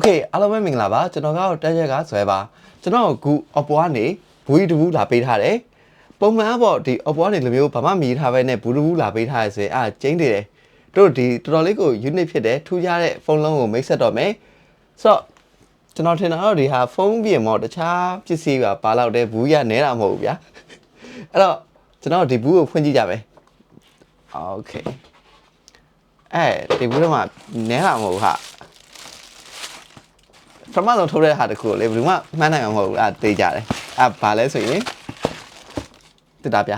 Okay အားလုံးပဲမင်္ဂလာပါကျွန်တော်ကတော့တက်ရက်ကဆွဲပါကျွန်တော်က Oppo ကနေဘူးတူဘူးလာပေးထားတယ်ပုံမှန်ပေါ့ဒီ Oppo ကနေလိုမျိုးဘာမှမီးထားပဲနဲ့ဘူးတူဘူးလာပေးထားရဆိုရင်ကျင်းနေတယ်တို့ဒီတော်တော်လေးကို unit ဖြစ်တယ်ထူးခြားတဲ့ဖုန်းလုံးကိုမိတ်ဆက်တော့မယ်ဆိုတော့ကျွန်တော်ထင်တာတော့ဒီဟာဖုန်းပြင်မော်တခြားပစ္စည်းပါလောက်တဲ့ဘူးရနဲတာမဟုတ်ဘူးဗျာအဲ့တော့ကျွန်တော်ဒီဘူးကိုဖွင့်ကြည့်ကြမယ် Okay ဒီဘူးတော့မှနဲတာမဟုတ်ဟာပထမဆုံးထုတ်တဲ့ဟာတခုလေဘယ်သူမှမှန်းနိုင်မှာမဟုတ်ဘူးတေးကြတယ်ဘာလဲဆိုရင်တက်တာဗျာ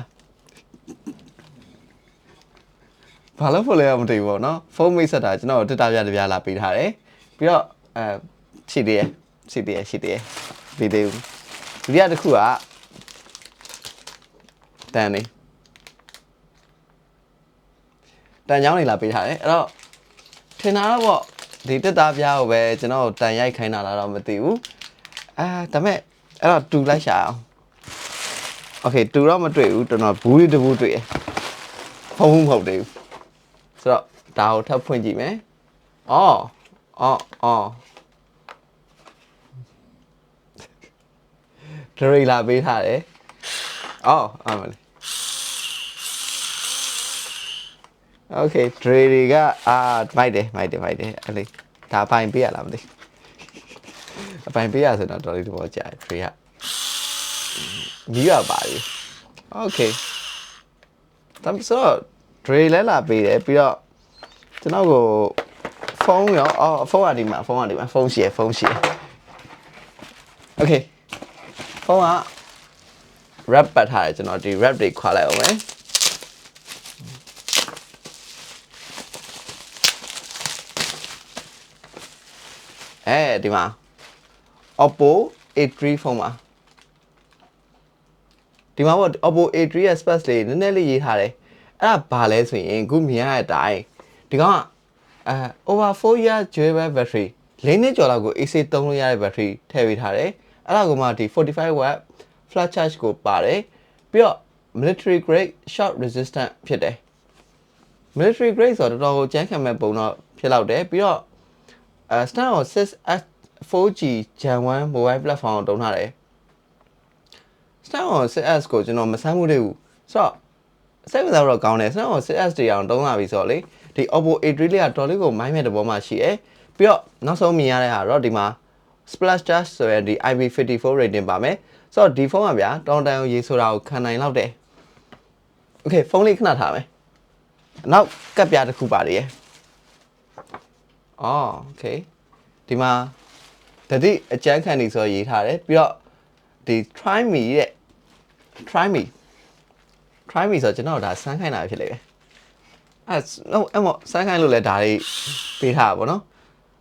ဘာလို့ဖို့လဲမသိဘူးပေါ့နော်ဖုန်းမိတ်ဆက်တာကျွန်တော်တက်တာဗျာတပြားလာပေးထားတယ်ပြီးတော့ရှိသေးတယ်ပြီးသေးဘူးဒုတိယတစ်ခုကတန်ကြောင်းနေလာပေးထားတယ်အဲ့တော့ထင်တာတော့ပေါ့ဒီတက်သားပြားကိုပဲကျွန်တော်တန်ရိုက်ခိုင်းတာလားတော့မသိဘူးဒါမဲ့အဲ့တော့တူလိုက်ရှာအောင် Okay တူတော့မတွေ့ဘူးကျွန်တော်ဘူးလေးတစ်ဘူးတွေ့ရဖုံးမဟုတ်သေးဘူးဆိုတော့ဒါကိုထပ်ဖွင့်ကြည့်မယ်အော်ဒရီလာပေးထားတယ်အမလေး Okay ဒရီတွေကမိုက်တယ်အဲ့လေဒါပိုင်ပေးရလားမသိအပိုင်ပေးရဆိုတော့တော်လေးတော့ကြာဒရီကကြီးရပါလေ Okay ဒါဆိုဒရီလဲလာပေးတယ်ပြီးတော့ကျွန်တော်ကိုဖုန်းရောဖုန်းကဒီမှာဖုန်းရှိရ Okay ဖုန်းက wrap ပတ်ထားတယ်ကျွန်တော်ဒီ wrap တွေခွာလိုက်အောင်မယ်ဒီမှာ Oppo A3 ဖုန်းပါဒီမှာပေါ့ Oppo A3 ရဲ့ space လေးနည်းနည်းလေးရေးထားတယ်အဲ့ဒါဘာလဲဆိုရင်ခုမြင်ရတဲ့အတိုင်းဒီကောင်ကover 4 year durable battery ၄နှစ်ကျော်လောက်ကို AC သုံးလို့ရတဲ့ battery ထည့်ပေးထားတယ်အဲ့ဒါကမှဒီ45 watt flash charge ကိုပါတယ်ပြီးတော့ military grade shock resistant ဖြစ်တယ် military grade ဆိုတော့တော်တော်ကိုကြမ်းခံမဲ့ပုံတော့ဖြစ်လောက်တယ်ပြီးတော့ Snapdragon 6S 4G Gen 1 mobile platform ကိုတုံးထားတယ် Snapdragon 6S ကိုကျွန်တော်မဆန်းမှုသေးဘူးဆိုတော့စိတ်ဝင်စားတော့ကောင်းတယ် Snapdragon 6S တွေအောင်တုံးလာပြီဆိုတော့လေဒီ Oppo A3 လေးကတော်လေးကိုမိုင်းမဲ့တဘောမှရှိတယ်ပြီးတော့နောက်ဆုံးမြင်ရတဲ့ဟာတော့ဒီမှာ splash touch ဆိုရင်ဒီ IP54 rating ပါမယ်ဆိုတော့ဒီဖုန်းကဗျာတောင်းတန်ကိုရေးဆိုတာကိုခံနိုင်လောက်တယ် Okay ဖုန်းလေးခဏထားမယ်နောက်ကပ်ပြားတစ်ခုပါလေOkay ဒီမှာတတိအကျန်းခံနေဆိုရေးထားတယ်ပြီးတော့ဒီ try me ဆိုကျွန်တော်ဒါစမ်းခိုင်းတာဖြစ်လေပဲအဲ့မောစမ်းခိုင်းလို့လဲဒါလေးပေးထားတာပေါ့နော်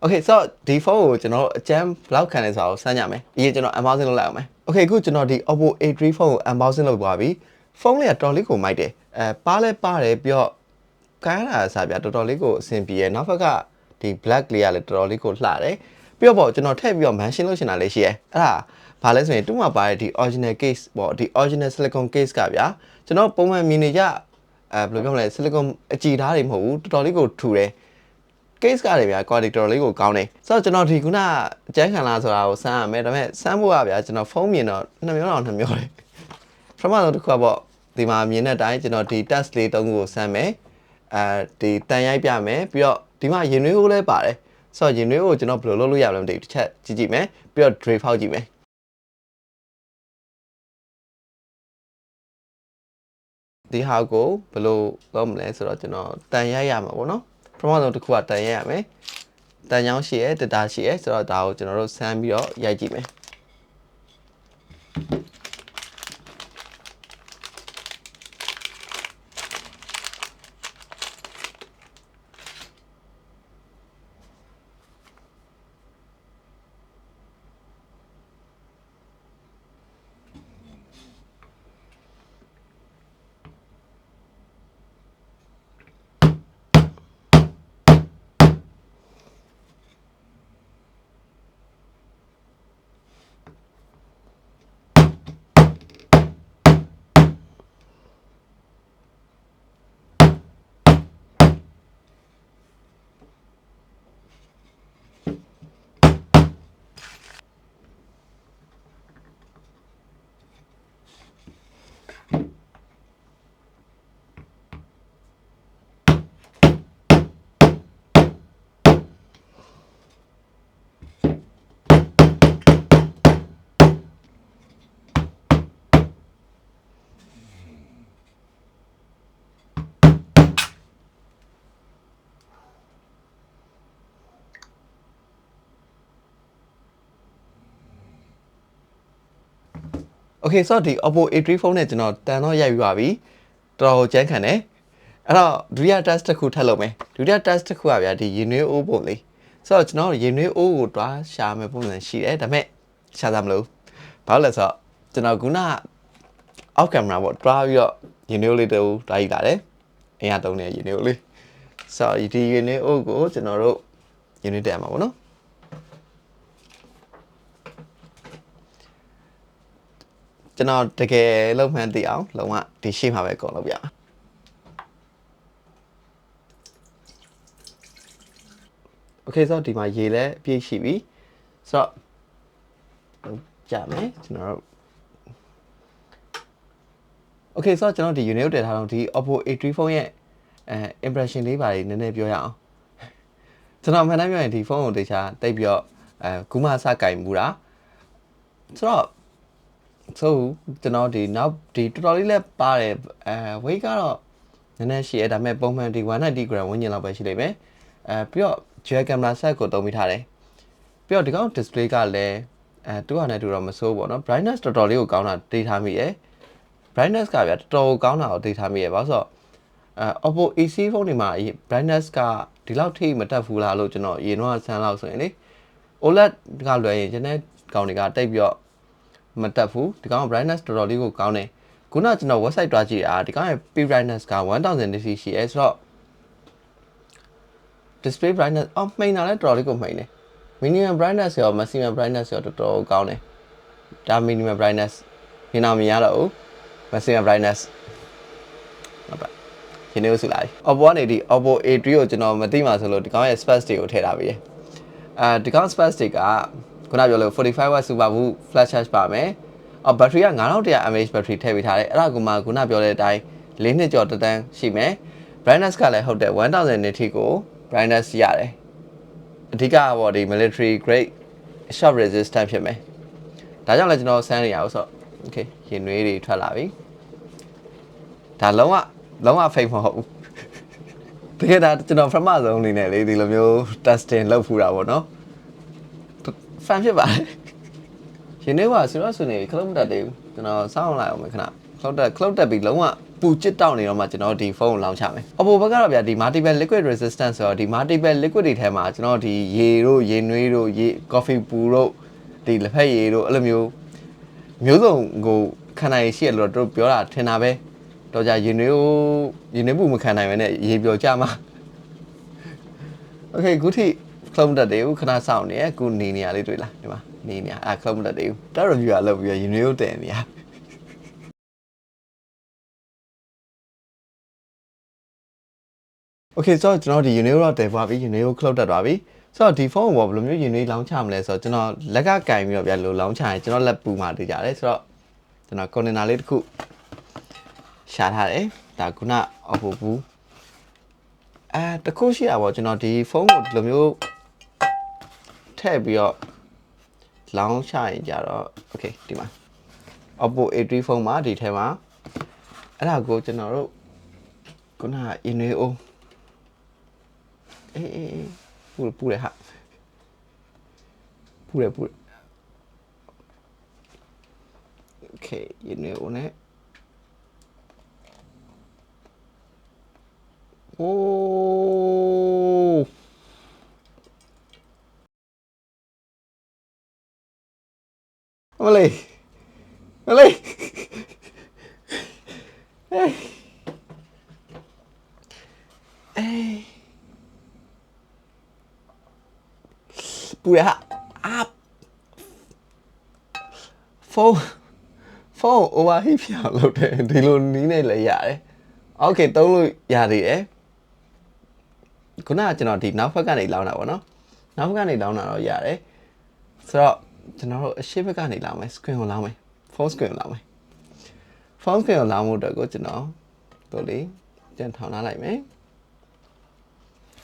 Okay ဆိုတော့ဒီဖုန်းကိုကျွန်တော်အကျန်းဘလောက်ခံလဲဆိုတာကိုစမ်းကြမယ်အရင်ကျွန်တော် unboxing လုပ်လိုက်အောင်မယ် Okay အခုကျွန်တော်ဒီ Oppo A3 ဖုန်းကို unboxing လုပ်သွားပြီဖုန်းလေးကတော်လေးကိုမိုက်တယ်ပါလဲပါတယ်ပြီးတော့ကိုင်းလာစားပြတော်တော်လေးကိုအဆင်ပြေရနောက်ဘက်ကဒီ black လေးကလည်းတော်တော်လေးကိုလှတယ်ပြီးတော့ကျွန်တော်ထည့်ပြီးတော့ mention လုပ်ချင်တာလေးရှိရဲအဲ့ဒါဘာလဲဆိုရင်တူးမှာပါတဲ့ဒီ original case ပေါ့ဒီ original silicon case ကဗျာကျွန်တော်ပုံမှန်မြင်နေကြဘယ်လိုပြောမလဲ silicon အကြည်ဓာတ်တွေမဟုတ်ဘူးတော်တော်လေးကိုထူတယ် case ကလည်းဗျာ quality တော်တော်လေးကိုကောင်းတယ်ဆိုတော့ကျွန်တော်ဒီခုနအကျန်းခံလားဆိုတာကိုစမ်းရမယ်ဒါပေမဲ့စမ်းဖို့ကဗျာကျွန်တော်ဖုန်းမြင်တော့2မျိုးတော့2မျိုးတယ်ပထမဆုံးတစ်ခုကပေါ့ဒီမှာမြင်တဲ့အတိုင်းကျွန်တော်ဒီ test လေး3ခုကိုစမ်းမယ်ဒီတန်ရိုက်ပြမယ်ပြီးတော့ဒီမှာရင်နွေးဟိုးလည်းပါတယ်ဆိုတော့ရင်နွေးဟိုးကိုကျွန်တော်ဘယ်လိုလုပ်လို့ရမလဲမသိဘူးတစ်ချက်ကြည့်မယ်ပြီးတော့ dray ဖောက်ကြည့်မယ်ဒီဟာကိုဘယ်လိုလုပ်မလဲဆိုတော့ကျွန်တော်တန်ရိုက်ရမှာပေါ့နော်ပထမဆုံးတစ်ခုကတန်ရိုက်ရမယ်တန်ချောင်းရှိရဲတက်တာရှိရဲဆိုတော့ဒါကိုကျွန်တော်တို့ဆန်းပြီးတော့ရိုက်ကြည့်မယ် Okay ဆိုတော့ဒီ Oppo A3 ဖုန်းနဲ့ကျွန်တော်တန်တော့ရိုက်ပြီးပါပြီတော်တော်ကျန်းခံတယ်အဲ့တော့ဒုတိယ test တစ်ခုထပ်လုပ်မယ်ဒုတိယ test တစ်ခုကဗျာဒီရင်နွေးအိုးပုံလေးဆိုတော့ကျွန်တော်ရင်နွေးအိုးကိုတွားရှာမယ်ပုံစံရှိတယ်ဒါပေမဲ့ရှာသားမလို့ဘာလို့လဲဆိုတော့ကျွန်တော်ခုနအောက်ကင်မရာပေါ့တွားပြီးတော့ရင်နွေးအိုးလေးတူတွားယူလာတယ်အင်အားသုံးတဲ့ရင်နွေးအိုးလေးဆိုတော့ဒီရင်နွေးအိုးကိုကျွန်တော်တို့ရင်နွေးတက်မှာပေါ့နော်ကျွန်တော်တကယ်လုံးမှန်းသိအောင်လုံးဝဒီရှေ့မှာပဲအကုန်လုပ်ပြပါโอเคဆိုတော့ဒီမှာရေလည်းအပြည့်ရှိပြီဆိုတော့ကြမယ်ကျွန်တော်တို့โอเคဆိုတော့ကျွန်တော်ဒီ unit ကိုတည်ထားတော့ဒီ Oppo A3 ဖုန်းရဲ့impression လေးပါလေးနည်းနည်းပြောရအောင်ကျွန်တော်မှန်တိုင်းပြောရင်ဒီဖုန်းကိုတခြားတိတ်ပြီးတော့ကူးမစကင်မှုတာဆိုတော့ဆိုကျွန်တော်ဒီနောက်ဒီတော်တော်လေးလည်းပါတယ်weight ကတော့နည်းနည်းရှိရဒါပေမဲ့ပုံမှန်ဒီ 190g ဝန်းကျင်လောက်ပဲရှိလိမ့်မယ်ပြီးတော့ dual camera set ကိုသုံးမိထားတယ်ပြီးတော့ဒီကောင် display ကလည်းတူဟာနဲ့တူတော့မစိုးပေါ့နော် brightness တော်တော်လေးကိုကောင်းတာတိထားမိရယ် brightness ကဗျာတော်တော်ကောင်းတာကိုတိထားမိရယ်ဘာလို့ဆိုတော့Oppo A3 ဖုန်းတွေမှာ brightness ကဒီလောက်ထိမတက်ဘူးလားလို့ကျွန်တော်ရင်တော့ဆန်းလောက်ဆိုရင်လေ OLED ကလွယ်ရင်ကျွန်တော်ကောင်တွေကတိတ်ပြီးတော့မတက်ဘူးဒီကောင် brightness တော်တော်လေးကိုကောင်းတယ်ခုနကကျွန်တော် website တွားကြည့်တာဒီကောင်ရဲ့ peak brightness က1000 nit ရှိရဲဆိုတော့ display brightness မှိန်တာလည်းတော်တော်လေးကိုမှိန်တယ် minimum brightness ရော maximum brightness ရောတော်တော်ကောင်းတယ်ဒါ minimum brightness မြင်တော့မရတော့ဘူး maximum brightness ဟုတ်ပါဒီနေ့ဆိုလိုက် Oppo ကနေဒီ Oppo A3 ကိုကျွန်တော်မသိမှဆိုလို့ဒီကောင်ရဲ့ specs တွေကိုထည့်ထားပြီးတယ်ဒီကောင် specs တွေကခုနပြောလို့45 watt super boost flash charge ပါမယ်ဘက်ထရီက9100 mAh ဘက်ထရီထည့်ပေးထားတယ်အဲ့ဒါကမှခုနပြောတဲ့အတိုင်း၄နှစ်ကျော်တက်တန်းရှိမယ် brightness ကလည်းဟုတ်တယ်1000 nit ကို brightness ရတယ်အဓိကကတော့ဒီ military grade shock resistant ဖြစ်မယ်ဒါကြောင့်လည်းကျွန်တော်ဆန်းနေရအောင်ဆိုတော့ okay ရင်နွေးတွေထွက်လာပြီဒါလုံးဝ fake မဟုတ်ဘူးတကယ်ဒါကျွန်တော်ပထမဆုံးအနေနဲ့လေဒီလိုမျိုး testing လုပ်ဖူးတာပေါ့နော် fan ဖြစ်ပါတယ်ရင်နွေးကဆိုတော့ဆိုနေခလုံးမတက်သေးဘူးကျွန်တော်စောင့်လိုက်အောင်မယ်ခဏခလုတ်တက်ပြီးလုံးဝပူချစ်တောက်နေတော့မှကျွန်တော်ဒီဖုန်းကိုလောင်းချမယ် Oppo ဘက်ကတော့ဗျာဒီ multiple liquid resistance ဆိုတော့ဒီ multiple liquid တွေထဲမှာကျွန်တော်ဒီရေတို့ရေနွေးတို့ရေ coffee ပူတို့ဒီလက်ဖက်ရည်တို့အဲ့လိုမျိုးစုံကိုခံနိုင်ရှိရလို့တို့ပြောတာထင်တာပဲတော့じゃရေနွေးပူမခံနိုင်ပဲနဲ့ရေပျော်ကြမှာ Okay ခုထိခလုံးတက်တယ်ခဏစောင့်နေရခုနေနေရလေးတွေ့လားဒီမှာနေနေရခလုံးတက်တယ်တက် review ကလုပ်ပြီးရေနွေးကိုတင်နေရโอเคဆိုတော့ကျွန်တော်ဒီ unit တော့တည်သွားပြီ unit ကို cloud တက်သွားပြီဆိုတော့ဒီဖုန်းကိုဘယ်လိုမျိုး unit လောင်းချမလဲဆိုတော့ကျွန်တော်လက်ကကင်ပြီးတော့ဗျာလို့လောင်းချရင်ကျွန်တော်လက်ပူမှာတည်ကြတယ်ဆိုတော့ကျွန်တော် container လေးတစ်ခုရှာထားတယ်ဒါခုန Oppo ဘူးတခုရှိတာပေါ့ကျွန်တော်ဒီဖုန်းကိုဒီလိုမျိုးထည့်ပြီးတော့လောင်းချရင်ကြတော့ okay ဒီမှာ Oppo A3 ဖုန်းမှာဒီထဲမှာအဲ့ဒါကိုကျွန်တော်တို့ခုန unit အိုးအေးပူတယ်ဟာပူတယ် okay ရင်းနေဦးနဲ့โอ้มาเลยเอ้ยပူရဟာဖုန်း overheat ဖြစ်အောင်လုပ်တယ်ဒီလိုနီးနေလည်းရတယ်โอเคသုံးလို့ရသေးတယ်ခုနကကျွန်တော်ဒီနောက်ဘက်ကနေလောင်းတာပေါ့နော်နောက်ဘက်ကနေလောင်းတာတော့ရတယ်ဆိုတော့ကျွန်တော်တို့အရှိဘက်ကနေလောင်းမယ် screen ကိုလောင်းမယ် phone screen ကိုလောင်းမယ် phone screen ကိုလောင်းဖို့အတွက်ကိုကျွန်တော်တို့လေးပြန်ထောင်ထားလိုက်မယ်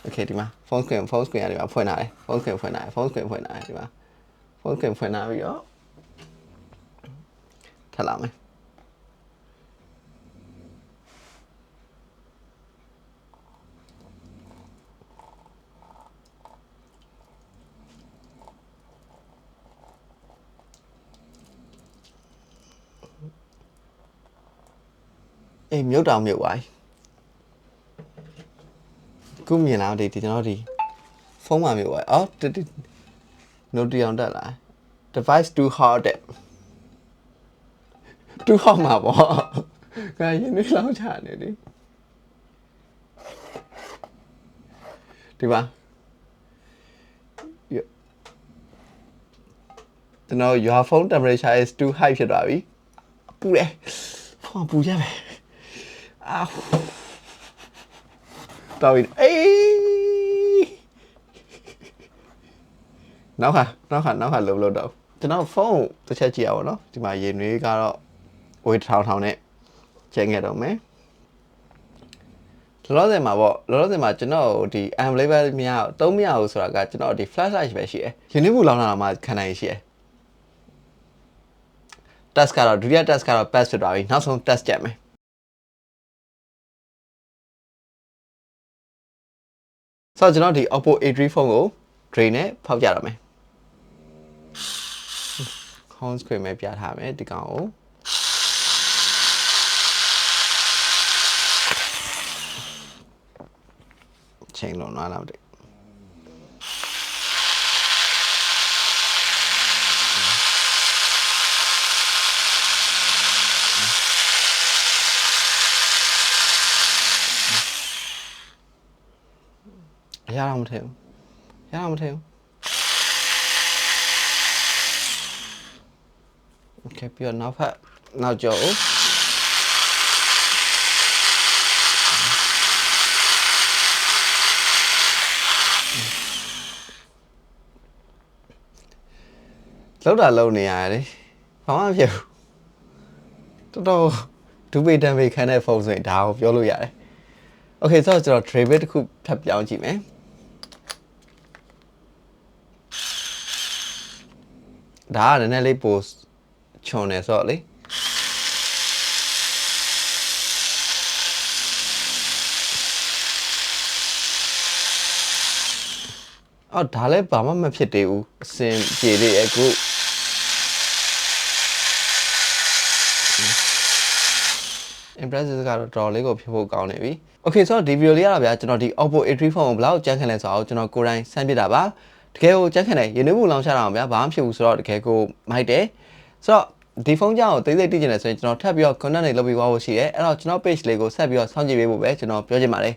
okay ဒီမှာ phone screen ရတယ်မှာဖွင့်ထားတယ် phone screen ဖွင့်ထားတယ်ဒီမှာ phone screen ဖွင့်ထားပြီးတော့ထပ်လာမယ်โ အေးမြုပ်တောင်မြုပ်သွားခုမြင်လာဒီကျွန်တော်ဒီဖုန်းမှာမြုပ်သွားအော်နိုတီအောင်တက်လာ device too hot တဲ့ too hot မှာပေါ့ကဲရင်းနှီးလောက်ချနေလေဒီပါကျွန်တော် your phone temperature is too high ဖြစ်သွားပြီပူတယ်ဖုန်းပူရမယ်အာတော်ပြီအေးနောက်ခါလုံးတော့ကျွန်တော်ဖုန်းတစ်ချက်ကြည့်ရပါတော့ဒီမှာရေနွေးကတော့ဝေးထောင်နဲ့ကျန်ခဲ့တော့မယ်လောလောဆယ်မှာကျွန်တော်ဒီ available မရသုံးမရဘူးဆိုတာကကျွန်တော်ဒီ flashlight ပဲရှိတယ်ရင်းနှီးမှုလောင်းလာမှခံနိုင်ရှိတယ် test ကတော့ဒုတိယ test ကတော့ pass ဖြစ်သွားပြီနောက်ဆုံး test ကြက်မယ်ဆိုတော့ကျွန်တော်ဒီ Oppo A3 ဖုန်းကို drain နဲ့ဖောက်ကြတော့မယ် home screen ပဲပြထားမယ်ဒီကောင်ကိုချိန်လုံးလာတော့ရအောင်မထည့်ဘူးโอเคပြီးတော့နောက်ကြောလောက်တာလုံနေရတယ်ဘာမှမဖြစ်ဘူးတော်ဒူပေတံပေခံတဲ့ဖုန်းဆိုရင်ဒါကိုပြောလို့ရတယ်โอเคဆိုတော့ကျွန်တော် tray bit တစ်ခုဖတ်ပြောင်းကြည့်မယ်ဒါကနည်းနည်းလေးပိုချွန်နေဆိုတော့လေအော်ဒါလည်းဘာမှမဖြစ်သေးဘူးအစင်ပြေလေးအခု impressive ကတော့တော်လေးကိုဖြစ်ဖို့ကောင်းနေပြီ okay ဆိုတော့ဒီဗီဒီယိုလေးရတာဗျာကျွန်တော်ဒီ Oppo A3 ဖုန်းကိုဘယ်လောက်ကြမ်းခံလဲဆိုတော့ကျွန်တော်ကိုယ်တိုင်စမ်းပြတာပါတကယ်ကိုကြမ်းခံတယ်ရင်းနှီးမှုလောင်ချတာအောင်ဗျာဘာမှဖြစ်ဘူးဆိုတော့တကယ်ကိုမိုက်တယ်ဆိုတော့ဒီဖုန်းကြောင့်သိသိသိကျင်တယ်ဆိုရင်ကျွန်တော်ထပ်ပြီးတော့ content တွေလုပ်ပြီးသွားဖို့ရှိတယ်အဲ့တော့ကျွန်တော် page လေးကိုဆက်ပြီးတော့စောင့်ကြည့်ပေးဖို့ပဲကျွန်တော်ပြောချင်ပါတယ်